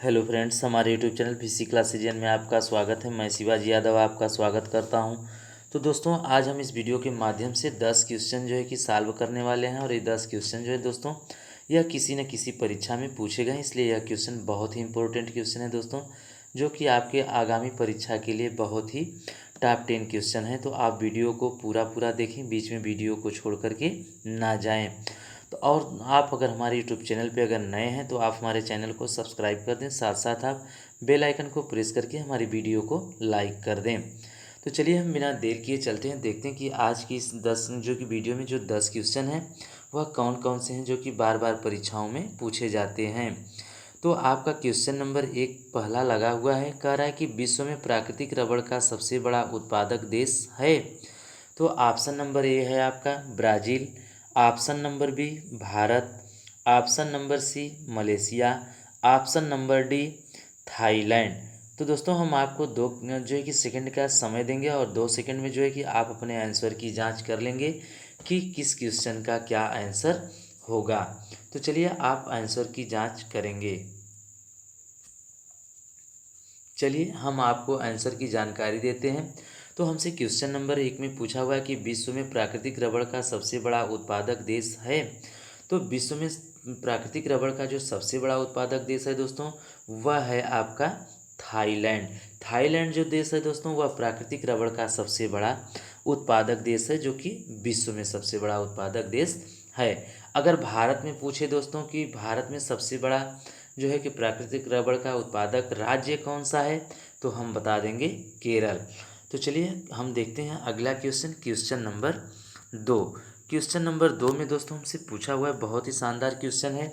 Hello friends, हमारे YouTube channel physics classes में आपका स्वागत है। मैं शिवाजी यादव आपका स्वागत करता हूं। तो दोस्तों, आज हम इस वीडियो के माध्यम से 10 क्वेश्चन जो है कि सॉल्व करने वाले हैं। और ये 10 क्वेश्चन जो है दोस्तों, यह किसी न किसी परीक्षा में पूछे गए, इसलिए यह क्वेश्चन बहुत ही इंपॉर्टेंट क्वेश्चन है दोस्तों, जो कि आपके आगामी परीक्षा के लिए बहुत ही टॉप 10 क्वेश्चन है। तो आप वीडियो को पूरा देखें, बीच में वीडियो को छोड़ करके ना जाएं। तो और आप अगर हमारे यूट्यूब चैनल पे अगर नए हैं तो आप हमारे चैनल को सब्सक्राइब कर दें, साथ साथ आप बेल आइकन को प्रेस करके हमारी वीडियो को लाइक कर दें। तो चलिए हम बिना देर किए चलते हैं, देखते हैं कि आज की इस 10 जो कि वीडियो में जो 10 क्वेश्चन हैं वह कौन कौन से हैं जो कि बार बार परीक्षाओं में पूछे जाते हैं। तो आपका क्वेश्चन नंबर 1 पहला लगा हुआ है, कह रहा है कि विश्व में प्राकृतिक रबड़ का सबसे बड़ा उत्पादक देश है। तो ऑप्शन नंबर ए है आपका Brazil, option number B Bharat, option number C Malaysia, option number D Thailand. तो दोस्तों, हम आपको दो जो है कि सेकंड का समय देंगे और 2 सेकंड में जो है कि आप अपने आंसर की जांच कर लेंगे कि किस क्वेश्चन का क्या आंसर होगा। तो चलिए आप आंसर की जांच करेंगे। चलिए हम आपको आंसर की जानकारी देते हैं। तो हमसे क्वेश्चन नंबर 1 में पूछा हुआ है कि विश्व में प्राकृतिक रबड़ का सबसे बड़ा उत्पादक देश है। तो विश्व में प्राकृतिक रबड़ का जो सबसे बड़ा उत्पादक देश है दोस्तों, वह है आपका थाईलैंड। थाईलैंड जो देश है दोस्तों, वह प्राकृतिक रबड़ का सबसे बड़ा उत्पादक देश है, जो कि विश्व में सबसे बड़ा उत्पादक देश है। अगर भारत में पूछे दोस्तों कि भारत में सबसे बड़ा जो है कि प्राकृतिक रबड़ का उत्पादक राज्य कौन सा है, तो हम बता देंगे केरल। तो चलिए हम देखते हैं अगला question, question number 2। Question number 2 में दोस्तों हमसे पूछा हुआ है, बहुत ही शानदार क्वेश्चन है।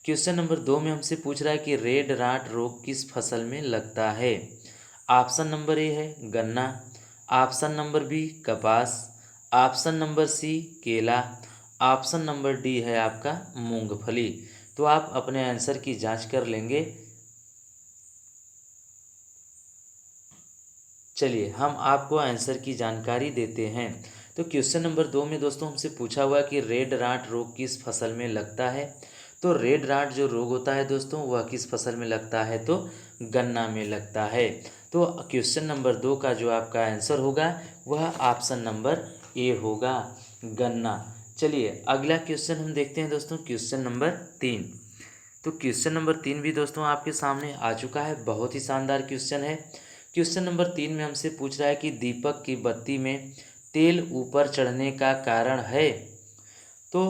क्वेश्चन नंबर 2 में हमसे पूछ रहा है कि रेड राट रोग किस फसल में लगता है। ऑप्शन नंबर ए है गन्ना, ऑप्शन नंबर बी कपास, ऑप्शन नंबर सी केला, ऑप्शन नंबर डी है आपका मूंगफली। तो आप अपने आंसर की जांच कर लेंगे। चलिए हम आपको आंसर की जानकारी देते हैं। तो क्वेश्चन नंबर 2 में दोस्तों हमसे पूछा हुआ कि रेड राट रोग किस फसल में लगता है। तो रेड राट जो रोग होता है दोस्तों, वह किस फसल में लगता है, तो गन्ना में लगता है। तो क्वेश्चन नंबर 2 का जो आपका आंसर होगा वह ऑप्शन नंबर ए होगा, गन्ना। चलिए अगला क्वेश्चन हम देखते हैं दोस्तों, क्वेश्चन नंबर 3। तो क्वेश्चन नंबर 3 भी दोस्तों आपके सामने आ चुका है, बहुत ही शानदार क्वेश्चन है। क्वेश्चन नंबर 3 में हमसे पूछ रहा है कि दीपक की बत्ती में तेल ऊपर चढ़ने का कारण है। तो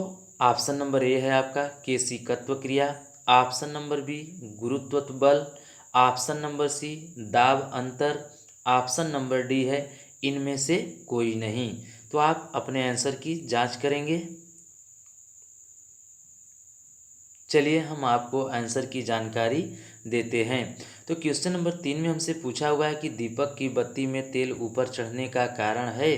ऑप्शन नंबर ए है आपका केशिकत्व क्रिया, ऑप्शन नंबर बी गुरुत्व बल, ऑप्शन नंबर सी दाब अंतर, ऑप्शन नंबर डी है इनमें से कोई नहीं। तो आप अपने आंसर की जांच करेंगे। चलिए हम आपको आंसर की जानकारी देते हैं। तो क्वेश्चन नंबर 3 में हमसे पूछा हुआ है कि दीपक की बत्ती में तेल ऊपर चढ़ने का कारण है।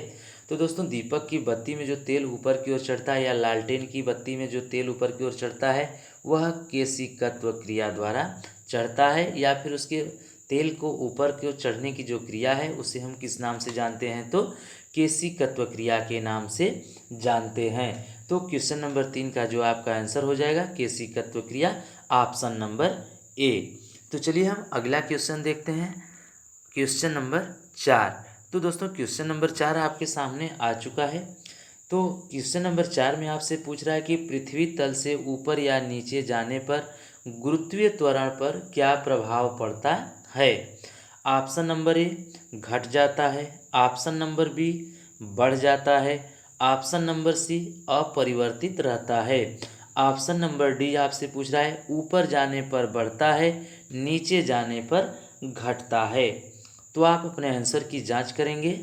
तो दोस्तों, दीपक की बत्ती में जो तेल ऊपर की ओर चढ़ता है या लालटेन की बत्ती में जो तेल ऊपर की ओर चढ़ता है, वह केशिकत्व क्रिया द्वारा चढ़ता है, या फिर उसके तेल को ऊपर की ओर चढ़ने की जो क्रिया है उसे हम किस नाम से जानते हैं, तो केशिकत्व क्रिया के नाम से जानते हैं। तो क्वेश्चन नंबर 3 का जो आपका आंसर हो जाएगा केशिकत्व क्रिया, ऑप्शन नंबर ए। तो चलिए हम अगला क्वेश्चन देखते हैं, क्वेश्चन नंबर 4। तो दोस्तों क्वेश्चन नंबर 4 आपके सामने आ चुका है। तो क्वेश्चन नंबर 4 में आपसे पूछ रहा है कि पृथ्वी तल से ऊपर या नीचे जाने पर गुरुत्वीय त्वरण पर क्या प्रभाव पड़ता है। ऑप्शन नंबर ए घट जाता है, ऑप्शन नंबर बी बढ़ जाता है, ऑप्शन नंबर सी अपरिवर्तित रहता है, ऑप्शन नंबर डी आपसे पूछ रहा है ऊपर जाने पर बढ़ता है, नीचे जाने पर घटता है। तो आप अपने आंसर की जांच करेंगे।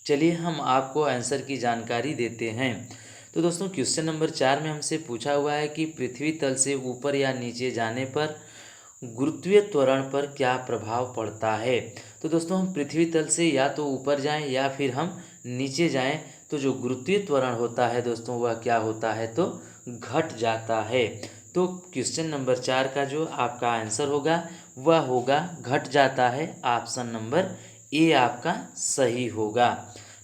चलिए हम आपको आंसर की जानकारी देते हैं। तो दोस्तों क्वेश्चन नंबर 4 में हमसे पूछा हुआ है कि पृथ्वी तल से ऊपर या नीचे जाने पर गुरुत्वीय त्वरण पर क्या प्रभाव पड़ता है। तो दोस्तों हम पृथ्वी तल से या तो ऊपर जाएं या फिर हम नीचे जाएं, तो जो गुरुत्वीय त्वरण होता है दोस्तों वह क्या होता है, तो घट जाता है। तो क्वेश्चन नंबर 4 का जो आपका आंसर होगा वह होगा घट जाता है, ऑप्शन नंबर ए आपका सही होगा।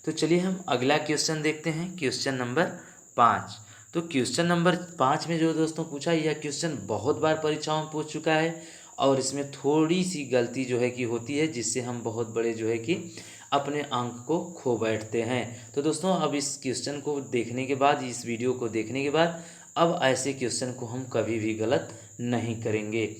तो चलिए हम अगला क्वेश्चन देखते हैं, क्वेश्चन नंबर 5। तो क्वेश्चन नंबर 5 में जो दोस्तों पूछा, यह क्वेश्चन बहुत बार परीक्षाओं में पूछ चुका है और इसमें थोड़ी सी गलती जो है कि होती है, जिससे हम बहुत बड़े जो है कि अपने अंक को खो बैठते हैं। तो दोस्तों अब इस क्वेश्चन को देखने के बाद, इस वीडियो को देखने के बाद, अब ऐसे क्वेश्चन को हम कभी भी गलत नहीं करेंगे।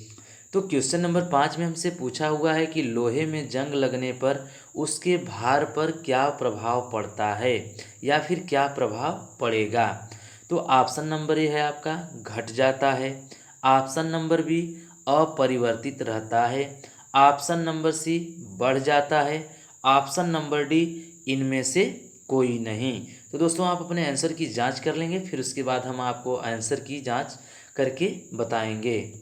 तो क्वेश्चन नंबर 5 में हमसे पूछा हुआ है कि लोहे में जंग लगने पर उसके भार पर क्या प्रभाव पड़ता है या फिर क्या प्रभाव पड़ेगा। तो ऑप्शन नंबर ए है आपका घट जाता है, ऑप्शन नंबर बी अपरिवर्तित रहता है, ऑप्शन नंबर सी बढ़ जाता है, ऑप्शन नंबर डी इनमें से कोई नहीं। तो दोस्तों आप अपने आंसर की जांच कर लेंगे, फिर उसके बाद हम आपको आंसर की जांच करके बताएंगे।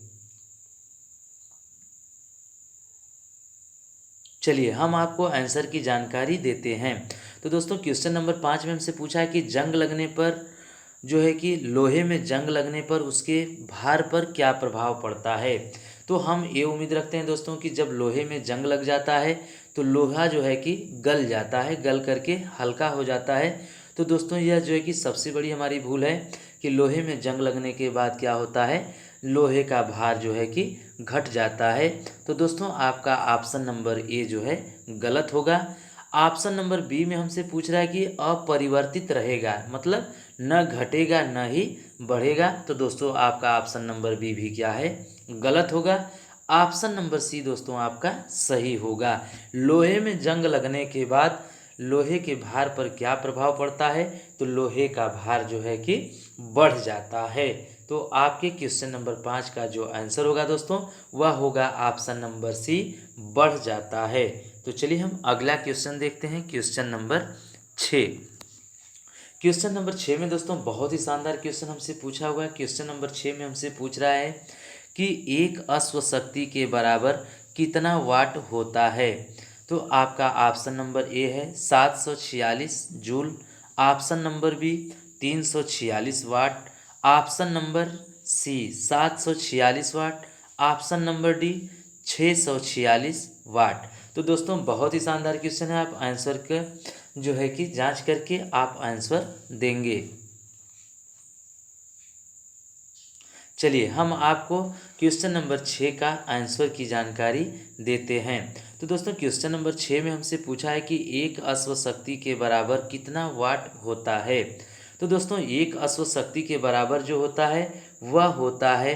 चलिए हम आपको आंसर की जानकारी देते हैं। तो दोस्तों क्वेश्चन नंबर 5 में हमसे पूछा है कि जंग लगने पर जो है कि लोहे में जंग लगने पर उसके भार पर क्या प्रभाव पड़ता है। तो हम ये उम्मीद रखते हैं दोस्तों कि जब लोहे में जंग लग जाता है तो लोहा जो है कि गल जाता है, गल करके हल्का हो जाता है। तो दोस्तों यह जो है कि सबसे बड़ी हमारी भूल है कि लोहे में जंग लगने के बाद क्या होता है, लोहे का भार जो है कि घट जाता है। तो दोस्तों आपका ऑप्शन नंबर ए जो है गलत होगा। ऑप्शन नंबर बी में हमसे पूछ रहा है कि अपरिवर्तित रहेगा, मतलब न घटेगा न ही बढ़ेगा। तो दोस्तों आपका ऑप्शन नंबर बी भी क्या है, गलत होगा। ऑप्शन नंबर सी दोस्तों आपका सही होगा। लोहे में जंग लगने के बाद लोहे के भार पर क्या प्रभाव पड़ता है, तो लोहे का भार जो है कि बढ़ जाता है। तो आपके क्वेश्चन नंबर 5 का जो आंसर होगा दोस्तों वह होगा ऑप्शन नंबर सी, बढ़ जाता है। तो चलिए हम अगला क्वेश्चन देखते हैं, क्वेश्चन नंबर 6। क्वेश्चन नंबर 6 में दोस्तों बहुत ही शानदार क्वेश्चन हमसे पूछा हुआ है। क्वेश्चन नंबर 6 में हमसे पूछ रहा है कि एक अश्व शक्ति के बराबर कितना वाट होता है। तो आपका ऑप्शन नंबर ए है 746 जूल, ऑप्शन नंबर बी 346 वाट, ऑप्शन नंबर सी 746 वाट, ऑप्शन नंबर डी 646 वाट। तो दोस्तों बहुत ही शानदार क्वेश्चन है, आप आंसर का जो है कि जांच करके आप आंसर देंगे। चलिए हम आपको क्वेश्चन नंबर 6 का आंसर की जानकारी देते हैं। तो दोस्तों क्वेश्चन नंबर 6 में हमसे पूछा है कि एक अश्व शक्ति के बराबर कितना वाट होता है। तो दोस्तों एक अश्व शक्ति के बराबर जो होता है वह होता है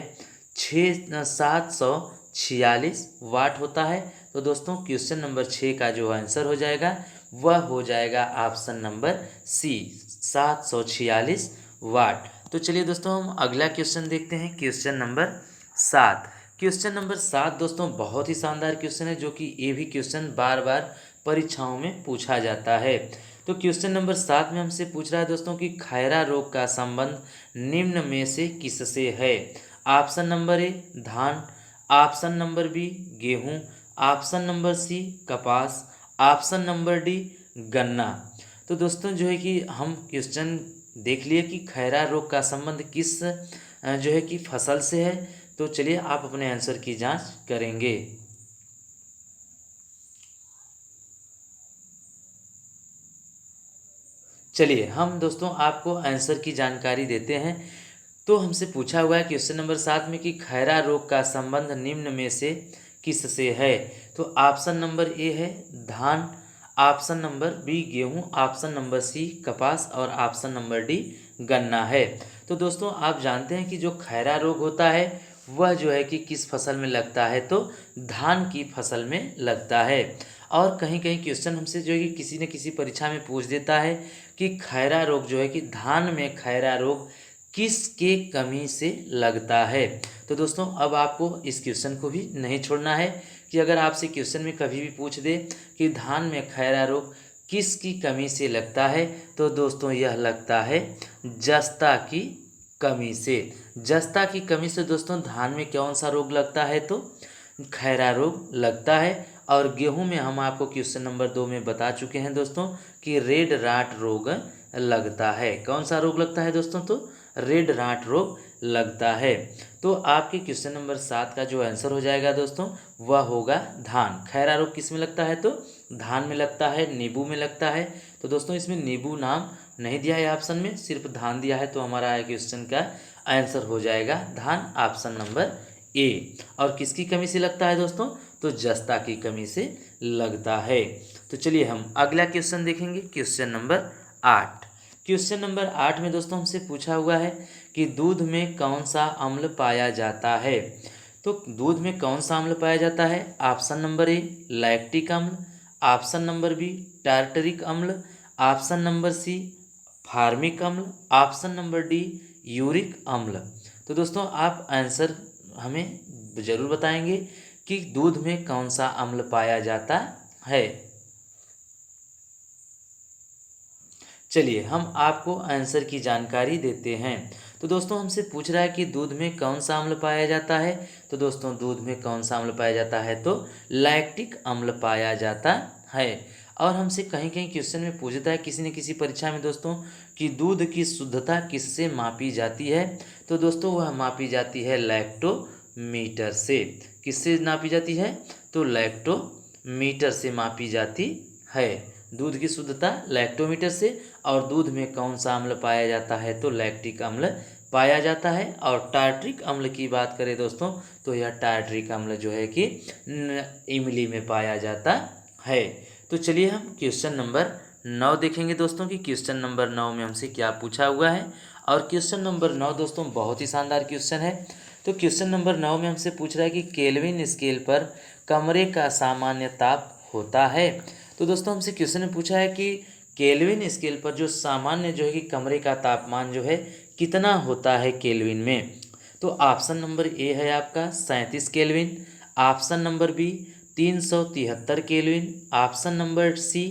746 वाट होता है। तो दोस्तों क्वेश्चन नंबर 6 का जो आंसर हो जाएगा वह हो जाएगा ऑप्शन नंबर सी, 746 वाट। तो चलिए दोस्तों हम अगला क्वेश्चन देखते हैं, क्वेश्चन नंबर 7। क्वेश्चन नंबर 7 दोस्तों बहुत ही शानदार क्वेश्चन है, जो कि ये भी क्वेश्चन बार बार परीक्षाओं में पूछा जाता है। तो क्वेश्चन नंबर 7 में हमसे पूछ रहा है दोस्तों कि खैरा रोग का संबंध निम्न में से किससे है। ऑप्शन नंबर ए धान, ऑप्शन नंबर बी गेहूँ, ऑप्शन नंबर सी कपास, ऑप्शन नंबर डी गन्ना। तो दोस्तों जो है कि हम क्वेश्चन देख लिए कि खैरा रोग का संबंध किस जो है कि फसल से है। तो चलिए आप अपने आंसर की जांच करेंगे। चलिए हम दोस्तों आपको आंसर की जानकारी देते हैं। तो हमसे पूछा हुआ है क्वेश्चन नंबर 7 में कि खैरा रोग का संबंध निम्न में से किससे है। तो ऑप्शन नंबर ए है धान, ऑप्शन नंबर बी गेहूं, ऑप्शन नंबर सी कपास और ऑप्शन नंबर डी गन्ना है। तो दोस्तों आप जानते हैं कि जो खैरा रोग होता है वह जो है कि किस फसल में लगता है, तो धान की फसल में लगता है। और कहीं कहीं क्वेश्चन हमसे जो है कि किसी न किसी परीक्षा में पूछ देता है कि खैरा रोग जो है कि धान में खैरा रोग किसके कमी से लगता है। तो दोस्तों अब आपको इस क्वेश्चन को भी नहीं छोड़ना है कि अगर आपसे क्वेश्चन में कभी भी पूछ दे कि धान में खैरा रोग किसकी कमी से लगता है, तो दोस्तों यह लगता है जस्ता की कमी से। जस्ता की कमी से दोस्तों धान में कौन सा रोग लगता है, तो खैरा रोग लगता है। और गेहूं में हम आपको क्वेश्चन नंबर 2 में बता चुके हैं दोस्तों कि रेड राट रोग लगता है। कौन सा रोग लगता है दोस्तों, तो रेड राट रोग लगता है। तो आपके क्वेश्चन नंबर 7 का जो आंसर हो जाएगा दोस्तों वह होगा धान। खैरा रोग किस में लगता है, तो धान में लगता है, नींबू में लगता है। तो दोस्तों इसमें नींबू नाम नहीं दिया है ऑप्शन में, सिर्फ धान दिया है, तो हमारा क्वेश्चन का आंसर हो जाएगा धान, ऑप्शन नंबर ए। और किसकी कमी से लगता है दोस्तों? तो जस्ता की कमी से लगता है। तो चलिए हम अगला क्वेश्चन देखेंगे, क्वेश्चन नंबर 8। क्वेश्चन नंबर 8 में दोस्तों हमसे पूछा हुआ है कि दूध में कौन सा अम्ल पाया जाता है। तो दूध में कौन सा अम्ल पाया जाता है? ऑप्शन नंबर ए लैक्टिक अम्ल, ऑप्शन नंबर बी टार्टरिक अम्ल, ऑप्शन नंबर सी फार्मिक अम्ल, ऑप्शन नंबर डी यूरिक अम्ल। तो दोस्तों आप आंसर हमें ज़रूर बताएंगे कि दूध में कौन सा अम्ल पाया जाता है। चलिए हम आपको आंसर की जानकारी देते हैं। तो दोस्तों हमसे पूछ रहा है कि दूध में कौन सा अम्ल पाया जाता है। तो दोस्तों दूध में कौन सा अम्ल पाया जाता है? तो लैक्टिक अम्ल पाया जाता है। और हमसे कहीं कहीं क्वेश्चन में पूछता है किसी न किसी परीक्षा में दोस्तों कि दूध की शुद्धता किससे मापी जाती है। तो दोस्तों वह मापी जाती है लैक्टोमीटर से। किससे नापी जाती है? तो लैक्टोमीटर से मापी जाती है। दूध की शुद्धता लैक्टोमीटर से। और दूध में कौन सा अम्ल पाया जाता है? तो लैक्टिक अम्ल पाया जाता है। और टार्ट्रिक अम्ल की बात करें दोस्तों तो यह टार्ट्रिक अम्ल जो है कि इमली में पाया जाता है। तो चलिए हम क्वेश्चन नंबर 9 देखेंगे दोस्तों कि क्वेश्चन नंबर 9 में हमसे क्या पूछा हुआ है। और क्वेश्चन नंबर 9 दोस्तों बहुत ही शानदार क्वेश्चन है। तो क्वेश्चन नंबर 9 में हमसे पूछ रहा है कि केल्विन स्केल पर कमरे का सामान्य ताप होता है। तो दोस्तों हमसे क्वेश्चन में पूछा है कि केल्विन स्केल पर जो सामान्य जो है कि कमरे का तापमान जो है कितना होता है केल्विन में। तो ऑप्शन नंबर ए है आपका 37 kelvin, option number B 373 kelvin, option number C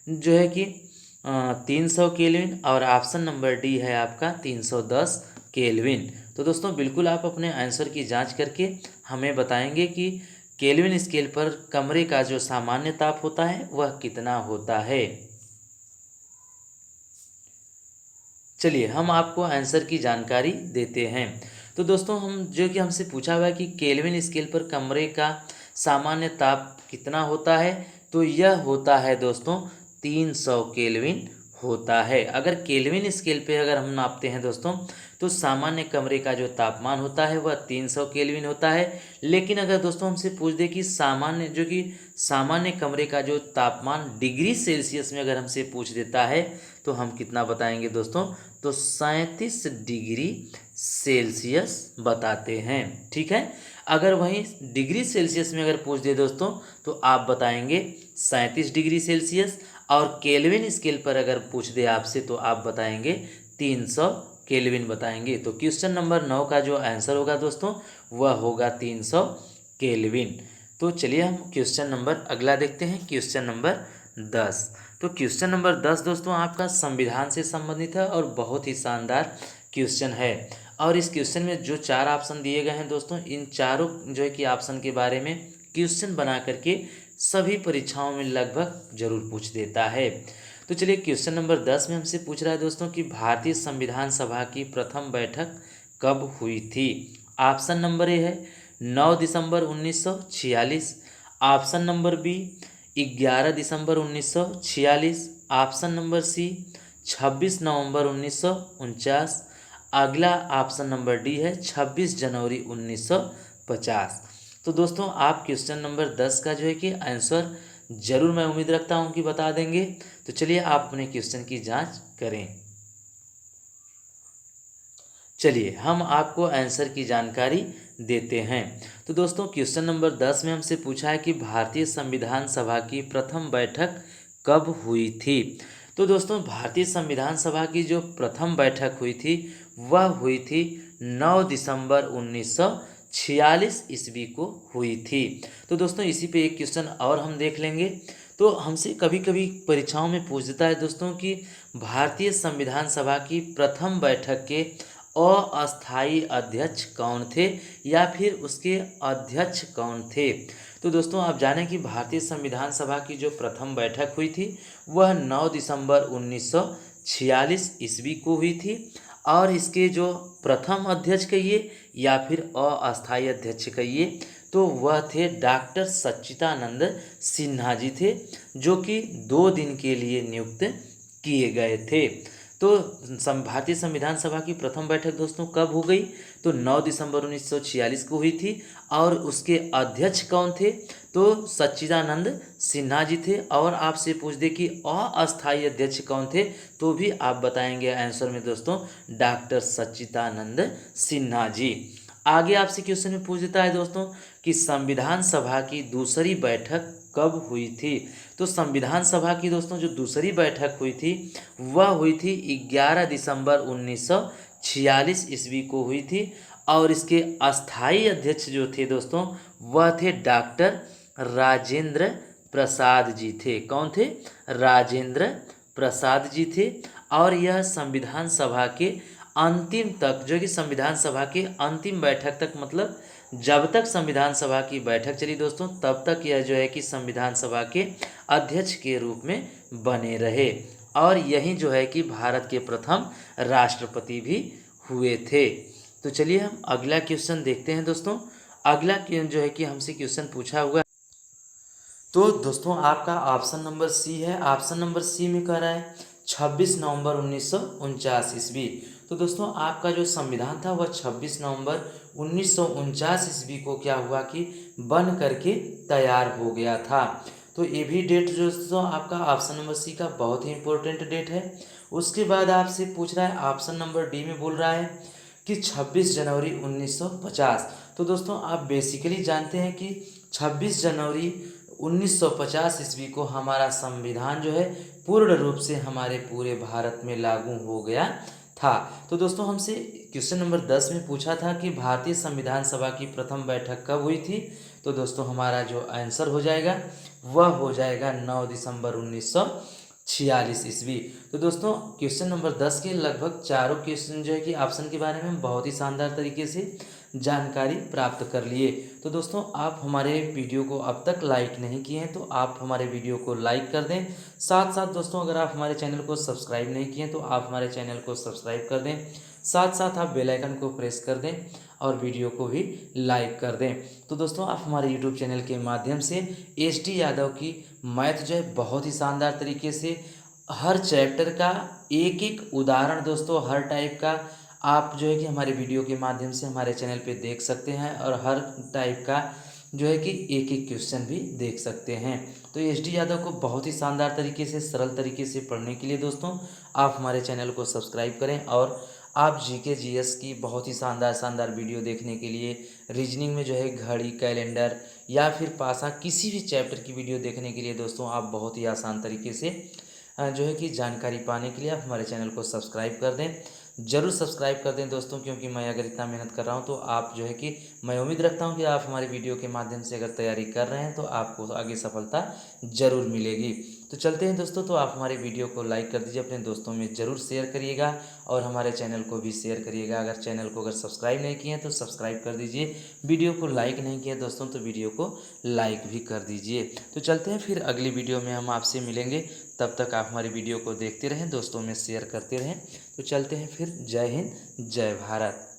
जो है कि 300 केल्विन, और ऑप्शन नंबर डी है आपका 310 केल्विन। तो दोस्तों बिल्कुल आप अपने आंसर की जांच करके हमें बताएंगे कि केल्विन स्केल पर कमरे का जो सामान्य ताप होता है वह कितना होता है। चलिए हम आपको आंसर की जानकारी देते हैं। तो दोस्तों हम जो कि हमसे पूछा हुआ है कि केल्विन स्केल पर कमरे का सामान्य ताप कितना होता है। तो यह होता है दोस्तों 300 केल्विन होता है। अगर केल्विन स्केल पे अगर हम नापते हैं दोस्तों तो सामान्य कमरे का जो तापमान होता है वह 300 केल्विन होता है। लेकिन अगर दोस्तों हमसे पूछ दे कि सामान्य कमरे का जो तापमान डिग्री सेल्सियस में अगर हमसे पूछ देता है तो हम कितना बताएंगे दोस्तों? तो 37 डिग्री सेल्सियस बताते हैं। ठीक है, अगर वहीं डिग्री सेल्सियस में अगर पूछ दे दोस्तों तो आप बताएंगे 37 डिग्री सेल्सियस। और केल्विन स्केल पर अगर पूछ दे आपसे तो आप बताएंगे 300 केल्विन बताएंगे। तो क्वेश्चन नंबर 9 का जो आंसर होगा दोस्तों वह होगा 300 केल्विन। तो चलिए हम क्वेश्चन नंबर अगला देखते हैं, क्वेश्चन नंबर 10। तो क्वेश्चन नंबर 10 दोस्तों आपका संविधान से संबंधित है और बहुत ही शानदार क्वेश्चन है। और इस क्वेश्चन में जो 4 ऑप्शन दिए गए हैं दोस्तों, इन चारों जो है कि ऑप्शन के बारे में क्वेश्चन बना करके सभी परीक्षाओं में लगभग जरूर पूछ देता है। तो चलिए क्वेश्चन नंबर 10 में हमसे पूछ रहा है दोस्तों कि भारतीय संविधान सभा की प्रथम बैठक कब हुई थी। ऑप्शन नंबर ए है 9 दिसंबर 1946, ऑप्शन नंबर बी 11 दिसंबर 1946, ऑप्शन नंबर सी 26 नवंबर 1949, अगला ऑप्शन नंबर डी है 26 जनवरी 1950। तो दोस्तों आप क्वेश्चन नंबर 10 का जो है कि आंसर जरूर मैं उम्मीद रखता हूं कि बता देंगे। तो चलिए आप अपने क्वेश्चन की जांच करें। चलिए हम आपको आंसर की जानकारी देते हैं। तो दोस्तों क्वेश्चन नंबर 10 में हमसे पूछा है कि भारतीय संविधान सभा की प्रथम बैठक कब हुई थी। तो दोस्तों भारतीय संविधान सभा की जो प्रथम बैठक हुई थी वह हुई थी 9 दिसंबर 1946 ईस्वी को हुई थी। तो दोस्तों इसी पे एक क्वेश्चन और हम देख लेंगे। तो हमसे कभी कभी परीक्षाओं में पूछ देता है दोस्तों कि भारतीय संविधान सभा की प्रथम बैठक के अस्थायी अध्यक्ष कौन थे या फिर उसके अध्यक्ष कौन थे। तो दोस्तों आप जानें कि भारतीय संविधान सभा की जो प्रथम बैठक हुई थी वह 9 दिसंबर 1946 ईस्वी को हुई थी। और इसके जो प्रथम अध्यक्ष कहिए या फिर अस्थायी अध्यक्ष कहिए तो वह थे डॉक्टर सच्चिदानंद सिन्हा जी थे, जो कि 2 दिन के लिए नियुक्त किए गए थे। तो भारतीय संविधान सभा की प्रथम बैठक दोस्तों कब हो गई? तो 9 दिसंबर 1946 को हुई थी। और उसके अध्यक्ष कौन थे? तो सच्चिदानंद सिन्हा जी थे। और आपसे पूछ दे कि अस्थायी अध्यक्ष कौन थे, तो भी आप बताएंगे आंसर में दोस्तों डॉक्टर सच्चिदानंद सिन्हा जी। आगे आपसे क्वेश्चन में पूछ देता है दोस्तों कि संविधान सभा की दूसरी बैठक कब हुई थी? तो संविधान सभा की दोस्तों जो दूसरी बैठक हुई थी वह हुई थी 11 दिसंबर 1946 ईस्वी को हुई थी। और इसके अस्थाई अध्यक्ष जो थे दोस्तों वह थे डॉक्टर राजेंद्र प्रसाद जी थे। कौन थे? राजेंद्र प्रसाद जी थे। और यह संविधान सभा के अंतिम तक, जो कि संविधान सभा के अंतिम बैठक तक, मतलब जब तक संविधान सभा की बैठक चली दोस्तों तब तक यह जो है कि संविधान सभा के अध्यक्ष के रूप में बने रहे। और यही जो है कि भारत के प्रथम राष्ट्रपति भी हुए थे। तो चलिए हम अगला क्वेश्चन देखते हैं दोस्तों। अगला जो है कि हमसे क्वेश्चन पूछा हुआ, तो दोस्तों आपका ऑप्शन नंबर सी है। ऑप्शन नंबर सी में कह रहा है 26 नवंबर 1949 ईस्वी। तो दोस्तों आपका जो संविधान था वह 26 नवंबर 1949 ईस्वी को क्या हुआ कि बन करके तैयार हो गया था। तो ये भी डेट जो दोस्तों आपका ऑप्शन नंबर सी का बहुत ही इंपॉर्टेंट डेट है। उसके बाद आपसे पूछ रहा है ऑप्शन नंबर डी में बोल रहा है कि 26 जनवरी 1950। तो दोस्तों आप बेसिकली जानते हैं कि 26 जनवरी 1950 ईस्वी को हमारा संविधान जो है पूर्ण रूप से हमारे पूरे भारत में लागू हो गया था। तो दोस्तों हमसे क्वेश्चन नंबर 10 में पूछा था कि भारतीय संविधान सभा की प्रथम बैठक कब हुई थी। तो दोस्तों हमारा जो आंसर हो जाएगा वह हो जाएगा 9 दिसंबर 1946 ईस्वी। तो दोस्तों क्वेश्चन नंबर 10 के लगभग चारों क्वेश्चन जो है कि ऑप्शन के बारे में बहुत ही शानदार तरीके से जानकारी प्राप्त कर लिए। तो दोस्तों आप हमारे वीडियो को अब तक लाइक नहीं किए हैं तो आप हमारे वीडियो को लाइक कर दें। साथ साथ दोस्तों अगर आप हमारे चैनल को सब्सक्राइब नहीं किए तो आप हमारे चैनल को सब्सक्राइब कर दें। साथ साथ आप बेल आइकन को प्रेस कर दें और वीडियो को भी लाइक कर दें। तो दोस्तों आप हमारे यूट्यूब चैनल के माध्यम से एस डी यादव की मैथ जो है बहुत ही शानदार तरीके से हर चैप्टर का एक एक उदाहरण दोस्तों हर टाइप का आप जो है कि हमारे वीडियो के माध्यम से हमारे चैनल पे देख सकते हैं। और हर टाइप का जो है कि एक एक क्वेश्चन भी देख सकते हैं। तो एस डी यादव को बहुत ही शानदार तरीके से सरल तरीके से पढ़ने के लिए दोस्तों आप हमारे चैनल को सब्सक्राइब करें। और आप जीके जीएस की बहुत ही शानदार वीडियो देखने के लिए रीजनिंग में जो है घड़ी, कैलेंडर या फिर पासा किसी भी चैप्टर की वीडियो देखने के लिए दोस्तों आप बहुत ही आसान तरीके से जो है कि जानकारी पाने के लिए आप हमारे चैनल को सब्सक्राइब कर दें। ज़रूर सब्सक्राइब कर दें दोस्तों, क्योंकि मैं अगर इतना मेहनत कर रहा हूं तो आप जो है कि मैं उम्मीद रखता हूं कि आप हमारे वीडियो के माध्यम से अगर तैयारी कर रहे हैं तो आपको आगे सफलता ज़रूर मिलेगी। तो चलते हैं दोस्तों, तो आप हमारे वीडियो को लाइक कर दीजिए, अपने दोस्तों में ज़रूर शेयर करिएगा और हमारे चैनल को भी शेयर करिएगा। अगर चैनल को अगर सब्सक्राइब नहीं किए हैं तो सब्सक्राइब कर दीजिए। वीडियो को लाइक नहीं किया दोस्तों तो वीडियो को लाइक भी कर दीजिए। तो चलते हैं फिर अगली वीडियो में हम आपसे मिलेंगे। तब तक आप हमारी वीडियो को देखते रहें, दोस्तों में शेयर करते रहें। तो चलते हैं फिर। जय हिंद, जय भारत।